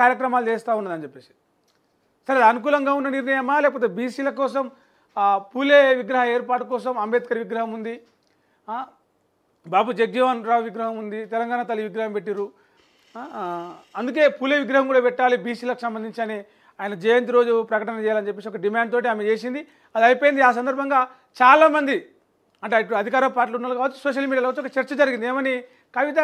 కార్యక్రమాలు చేస్తూ ఉన్నదని చెప్పేసి. సరే అది అనుకూలంగా ఉన్న నిర్ణయమా లేకపోతే బీసీల కోసం పూలే విగ్రహ ఏర్పాటు కోసం అంబేద్కర్ విగ్రహం ఉంది, బాబు జగ్జీవన్ రావు విగ్రహం ఉంది, తెలంగాణ తల్లి విగ్రహం పెట్టిరు, అందుకే పూలే విగ్రహం కూడా పెట్టాలి బీసీలకు సంబంధించి అని ఆయన జయంతి రోజు ప్రకటన చేయాలని చెప్పేసి ఒక డిమాండ్ తోటి ఆమె చేసింది. అది అయిపోయింది. ఆ సందర్భంగా చాలామంది అంటే ఇటు అధికార పార్టీలు ఉన్న కావచ్చు, సోషల్ మీడియాలో కావచ్చు, ఒక చర్చ జరిగింది. ఏమని కవిత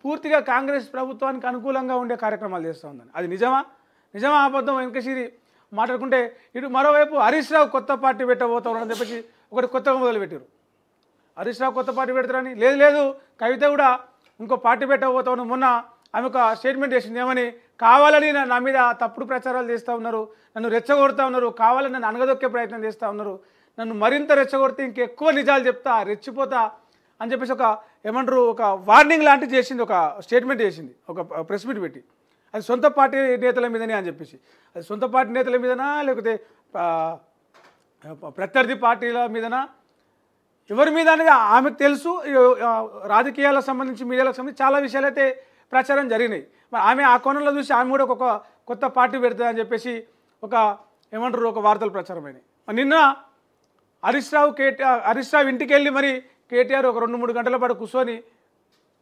పూర్తిగా కాంగ్రెస్ ప్రభుత్వానికి అనుకూలంగా ఉండే కార్యక్రమాలు చేస్తూ ఉందని. అది నిజమా అబద్ధం వెంకటేశ్వరి మాట్లాడుకుంటే ఇటు మరోవైపు హరీష్ రావు కొత్త పార్టీ పెట్టబోతా ఉన్నాడని చెప్పేసి ఒకటి కొత్తగా మొదలుపెట్టారు. హరీష్ రావు కొత్త పార్టీ పెడతారని, లేదు కవిత కూడా ఇంకో పార్టీ పెట్టబోతా ఉన్నాం. మొన్న ఆమె ఒక స్టేట్మెంట్ చేసింది. ఏమని కావాలని నా మీద తప్పుడు ప్రచారాలు చేస్తూ ఉన్నారు, నన్ను రెచ్చగొడతా ఉన్నారు, కావాలని నన్ను అనగదొక్కే ప్రయత్నం చేస్తూ ఉన్నారు, నన్ను మరింత రెచ్చగొడితే ఇంకెక్కువ నిజాలు చెప్తా రెచ్చిపోతా అని చెప్పేసి ఒక ఏమంటారు ఒక వార్నింగ్ లాంటిది చేసింది, ఒక స్టేట్మెంట్ చేసింది, ఒక ప్రెస్ మీట్ పెట్టి. అది సొంత పార్టీ నేతల మీదనే అని చెప్పేసి. అది సొంత పార్టీ నేతల మీదనా లేకపోతే ప్రత్యర్థి పార్టీల మీదనా ఎవరి మీద అనేది ఆమెకు తెలుసు. రాజకీయాలకు సంబంధించి మీడియాలకు సంబంధించి చాలా విషయాలు అయితే ప్రచారం జరిగినాయి. మరి ఆమె ఆ కోణంలో చూసి ఆమె కూడా ఒక కొత్త పార్టీ పెడుతుందని చెప్పేసి ఒక ఏమంటారు ఒక వార్తలు ప్రచారమైనాయి. నిన్న హరీష్ రావు ఇంటికి వెళ్ళి మరి కేటీఆర్ ఒక 2-3 గంటల పాటు కూర్చొని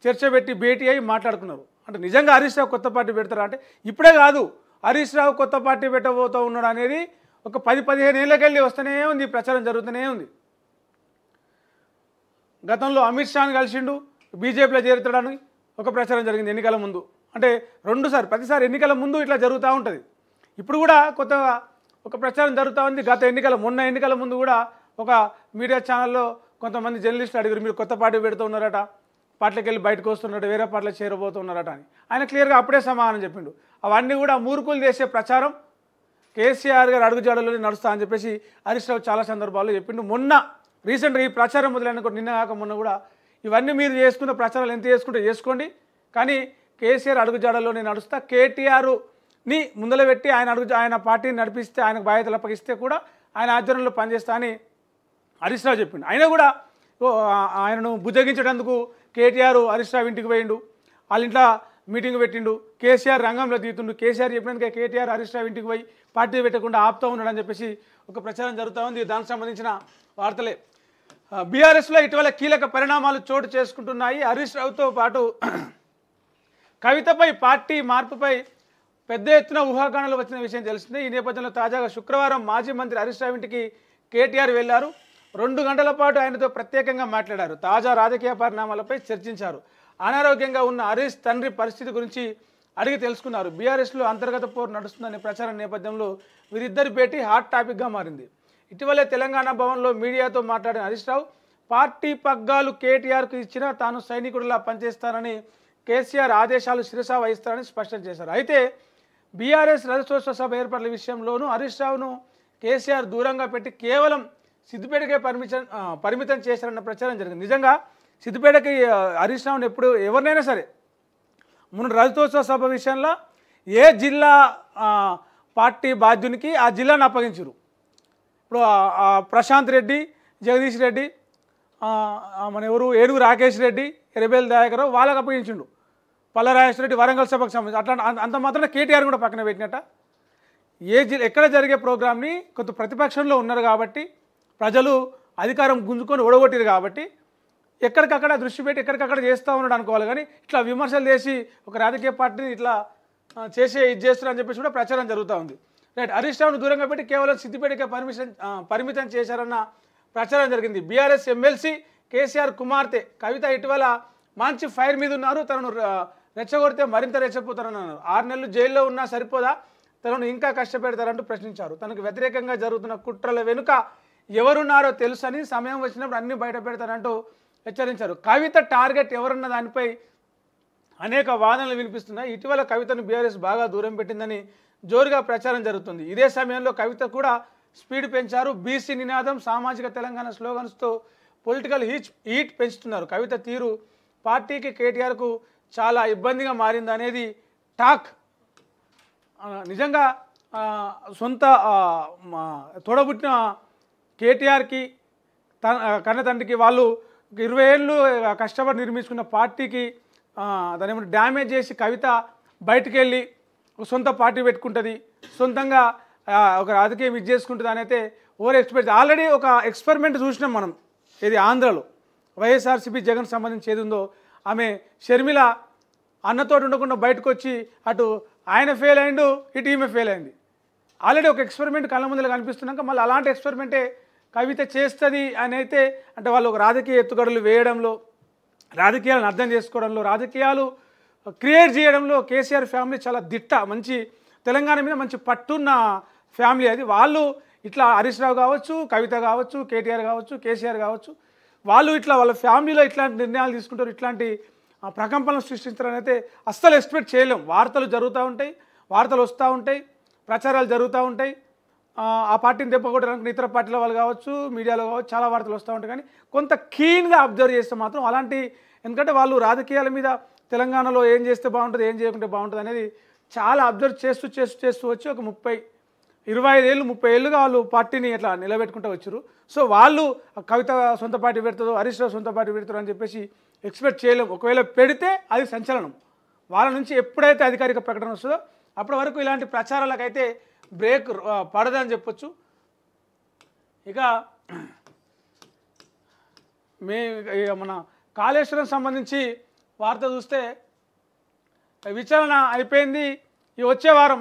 చర్చ పెట్టి భేటీ అయ్యి మాట్లాడుకున్నారు. అంటే నిజంగా హరీష్ రావు కొత్త పార్టీ పెడతారా అంటే ఇప్పుడే కాదు, హరీష్ రావు కొత్త పార్టీ పెట్టబోతూ ఉన్నాడు అనేది ఒక 10-15 ఏళ్ళకెళ్ళి వస్తూనే ఉంది, ప్రచారం జరుగుతూనే ఉంది. గతంలో అమిత్ షాని కలిసిండు, బీజేపీలో చేరుతాడని ఒక ప్రచారం జరిగింది ఎన్నికల ముందు. అంటే ప్రతిసారి ఎన్నికల ముందు ఇట్లా జరుగుతూ ఉంటుంది. ఇప్పుడు కూడా కొత్తగా ఒక ప్రచారం జరుగుతూ ఉంది. మొన్న ఎన్నికల ముందు కూడా ఒక మీడియా ఛానల్లో కొంతమంది జర్నలిస్టులు అడిగారు, మీరు కొత్త పార్టీ పెడుతూ ఉన్నారట, పార్టీకి వెళ్ళి బయటకు వస్తున్నారట, వేరే పార్టీలో చేరబోతున్నారట అని. ఆయన క్లియర్గా అప్పుడే సమాధానం చెప్పిండు. అవన్నీ కూడా మూర్ఖులు చేసే ప్రచారం, కేసీఆర్ గారు అడుగుజాడలోనే నడుస్తా అని చెప్పేసి హరీష్ రావు చాలా సందర్భాల్లో చెప్పిండు. మొన్న రీసెంట్గా ఈ ప్రచారం మొదలైన నిన్న కాక మొన్న కూడా ఇవన్నీ మీరు చేసుకున్న ప్రచారాలు ఎంత చేసుకుంటే చేసుకోండి, కానీ కేసీఆర్ అడుగుజాడలోనే నడుస్తా, కేటీఆర్ని ముందర పెట్టి ఆయన పార్టీని నడిపిస్తే, ఆయనకు బాధ్యతలు అప్పగిస్తే కూడా ఆయన ఆధ్వర్యంలో పనిచేస్తా అని హరీష్ రావు చెప్పిండు. అయినా కూడా ఆయనను బుజ్జగించేటందుకు కేటీఆర్ హరీష్ రావు ఇంటికి పోయిండు, వాళ్ళ ఇంట్లో మీటింగ్ పెట్టిండు, కేసీఆర్ రంగంలో దిగుతుండు. కేసీఆర్ చెప్పినందుకే కేటీఆర్ హరీష్ రావు ఇంటికి పోయి పార్టీ పెట్టకుండా ఆపుతూ ఉన్నాడని చెప్పేసి ఒక ప్రచారం జరుగుతూ ఉంది. దానికి సంబంధించిన వార్తలే. బీఆర్ఎస్లో ఇటీవల కీలక పరిణామాలు చోటు చేసుకుంటున్నాయి. హరీష్ రావుతో పాటు కవితపై పార్టీ మార్పుపై పెద్ద ఎత్తున ఊహాగానాలు వచ్చిన విషయం తెలిసిందే. ఈ నేపథ్యంలో తాజాగా శుక్రవారం మాజీ మంత్రి హరీష్ రావు ఇంటికి కేటీఆర్ వెళ్లారు. 2 గంటల పాటు ఆయనతో ప్రత్యేకంగా మాట్లాడారు. తాజా రాజకీయ పరిణామాలపై చర్చించారు. అనారోగ్యంగా ఉన్న హరీష్ తండ్రి పరిస్థితి గురించి అడిగి తెలుసుకున్నారు. బీఆర్ఎస్లో అంతర్గత పోరు నడుస్తుందనే ప్రచారం నేపథ్యంలో వీరిద్దరి భేటీ హాట్ టాపిక్గా మారింది. ఇటీవలే తెలంగాణ భవన్లో మీడియాతో మాట్లాడిన హరీష్ రావు పార్టీ పగ్గాలు కేటీఆర్కు ఇచ్చినా తాను సైనికుడిలా పనిచేస్తానని, కేసీఆర్ ఆదేశాలు శిరసా వహిస్తారని స్పష్టం చేశారు. అయితే బీఆర్ఎస్ రజతోత్సవ సభ ఏర్పాట్ల విషయంలోనూ హరీష్ రావును కేసీఆర్ దూరంగా పెట్టి కేవలం సిద్దిపేటకే పరిమితం చేశారన్న ప్రచారం జరిగింది. నిజంగా సిద్దిపేటకి హరీష్ రావును ఎప్పుడు ఎవరినైనా సరే మొన్న రజతోత్సవ సభ విషయంలో ఏ జిల్లా పార్టీ బాధ్యునికి ఆ జిల్లాను అప్పగించారు. ఇప్పుడు ప్రశాంత్ రెడ్డి, జగదీష్ రెడ్డి, మన ఎవరు ఏనుగు రాకేష్ రెడ్డి, ఎర్రబెల్లి దయాకర్ వాళ్ళకి అప్పగించిండు. పల్లరాజేశ్వర రెడ్డి వరంగల్ సభకు సంబంధించి అట్లా అంత మాత్రం కేటీఆర్ కూడా పక్కన పెట్టినట్ట. ఎక్కడ జరిగే ప్రోగ్రామ్ని కొంత ప్రతిపక్షంలో ఉన్నారు కాబట్టి, ప్రజలు అధికారం గుంజుకొని ఓడగొట్టారు కాబట్టి ఎక్కడికక్కడ దృష్టి పెట్టి ఎక్కడికక్కడ చేస్తూ ఉన్నాడు అనుకోవాలి. కానీ ఇట్లా విమర్శలు చేసి ఒక రాజకీయ పార్టీని ఇట్లా ఇది చేస్తున్నారు అని చెప్పేసి కూడా ప్రచారం జరుగుతూ ఉంది. రైట్, హరీష్ రావును దూరంగా పెట్టి కేవలం సిద్దిపేటకే పరిమితం చేశారన్న ప్రచారం జరిగింది. బీఆర్ఎస్ ఎమ్మెల్సీ కేసీఆర్ కుమార్తె కవిత ఇటీవల మంచి ఫైర్ మీద ఉన్నారు. తనను రెచ్చగొడితే మరింత రెచ్చపోతారని అన్నారు. 6 నెలలు జైల్లో ఉన్నా సరిపోదా, తనను ఇంకా కష్టపెడతారంటూ ప్రశ్నించారు. తనకు వ్యతిరేకంగా జరుగుతున్న కుట్రల వెనుక ఎవరున్నారో తెలుసని, సమయం వచ్చినప్పుడు అన్ని బయట పెడతారంటూ హెచ్చరించారు. కవిత టార్గెట్ ఎవరన్న దానిపై అనేక వాదనలు వినిపిస్తున్నాయి. ఇటీవల కవితను బీఆర్ఎస్ బాగా దూరం పెట్టిందని జోరుగా ప్రచారం జరుగుతుంది. ఇదే సమయంలో కవిత కూడా స్పీడ్ పెంచారు. బీసీ నినాదం, సామాజిక తెలంగాణ స్లోగన్స్తో పొలిటికల్ హీట్ పెంచుతున్నారు. కవిత తీరు పార్టీకి, కేటీఆర్కు చాలా ఇబ్బందిగా మారిందనేది టాక్. నిజంగా సొంత తోడబుట్టిన కేటీఆర్కి కన్న తండ్రికి వాళ్ళు 20 ఏళ్ళు కష్టపడి నిర్మించుకున్న పార్టీకి దాని డ్యామేజ్ చేసి కవిత బయటికి వెళ్ళి ఒక సొంత పార్టీ పెట్టుకుంటుంది, సొంతంగా ఒక రాజకీయం ఇది చేసుకుంటుంది అని అయితే ఓవర్ ఎక్స్పెక్ట్. ఆల్రెడీ ఒక ఎక్స్పెరిమెంట్ చూసినాం మనం, ఇది ఆంధ్రలో వైఎస్ఆర్సీపీ జగన్ సంబంధించి ఏది ఉందో, ఆమె షర్మిల అన్నతోటి ఉండకుండా బయటకు వచ్చి అటు ఆయన ఫెయిల్ అయిండు, ఇటు ఈమె ఫెయిల్ అయింది. ఆల్రెడీ ఒక ఎక్స్పెరిమెంట్ కళ్ళ ముందులో కనిపిస్తున్నాక మళ్ళీ అలాంటి ఎక్స్పెరిమెంటే కవిత చేస్తుంది అని అయితే, అంటే వాళ్ళు ఒక రాజకీయ ఎత్తుగడలు వేయడంలో, రాజకీయాలను అర్థం చేసుకోవడంలో, రాజకీయాలు క్రియేట్ చేయడంలో కేసీఆర్ ఫ్యామిలీ చాలా దిట్ట. మంచి తెలంగాణ మీద మంచి పట్టున్న ఫ్యామిలీ అది. వాళ్ళు ఇట్లా హరీష్ రావు కావచ్చు, కవిత కావచ్చు, కేటీఆర్ కావచ్చు, కేసీఆర్ కావచ్చు, వాళ్ళు ఇట్లా వాళ్ళ ఫ్యామిలీలో ఇట్లాంటి నిర్ణయాలు తీసుకుంటారు, ఇట్లాంటి ప్రకంపనలు సృష్టించారని అయితే అస్సలు ఎక్స్పెక్ట్ చేయలేం. వార్తలు జరుగుతూ ఉంటాయి, వార్తలు వస్తూ ఉంటాయి, ప్రచారాలు జరుగుతూ ఉంటాయి. ఆ పార్టీని దెబ్బకొట్టడానికి ఇతర పార్టీల వాళ్ళు కావచ్చు, మీడియాలో కావచ్చు, చాలా వార్తలు వస్తూ ఉంటాయి. కానీ కొంత కీన్గా అబ్జర్వ్ చేస్తే మాత్రం అలాంటి, ఎందుకంటే వాళ్ళు రాజకీయాల మీద తెలంగాణలో ఏం చేస్తే బాగుంటుంది, ఏం చేయకుంటే బాగుంటుంది అనేది చాలా అబ్జర్వ్ చేస్తూ చేస్తూ చేస్తూ వచ్చి ఒక 25 ఏళ్ళు 30 ఏళ్ళుగా వాళ్ళు పార్టీని ఇట్లా నిలబెట్టుకుంటూ వచ్చారు. సో వాళ్ళు కవిత సొంత పార్టీ పెడతారు, హరీష్ రావు సొంత పార్టీ పెడతారు అని చెప్పేసి ఎక్స్పెక్ట్ చేయలేము. ఒకవేళ పెడితే అది సంచలనం. వాళ్ళ నుంచి ఎప్పుడైతే అధికారిక ప్రకటన వస్తుందో అప్పటి వరకు ఇలాంటి ప్రచారాలకైతే బ్రేక్ పడదని చెప్పొచ్చు. ఇక మన కాళేశ్వరం సంబంధించి వార్త చూస్తే విచారణ అయిపోయింది. ఈ వచ్చే వారం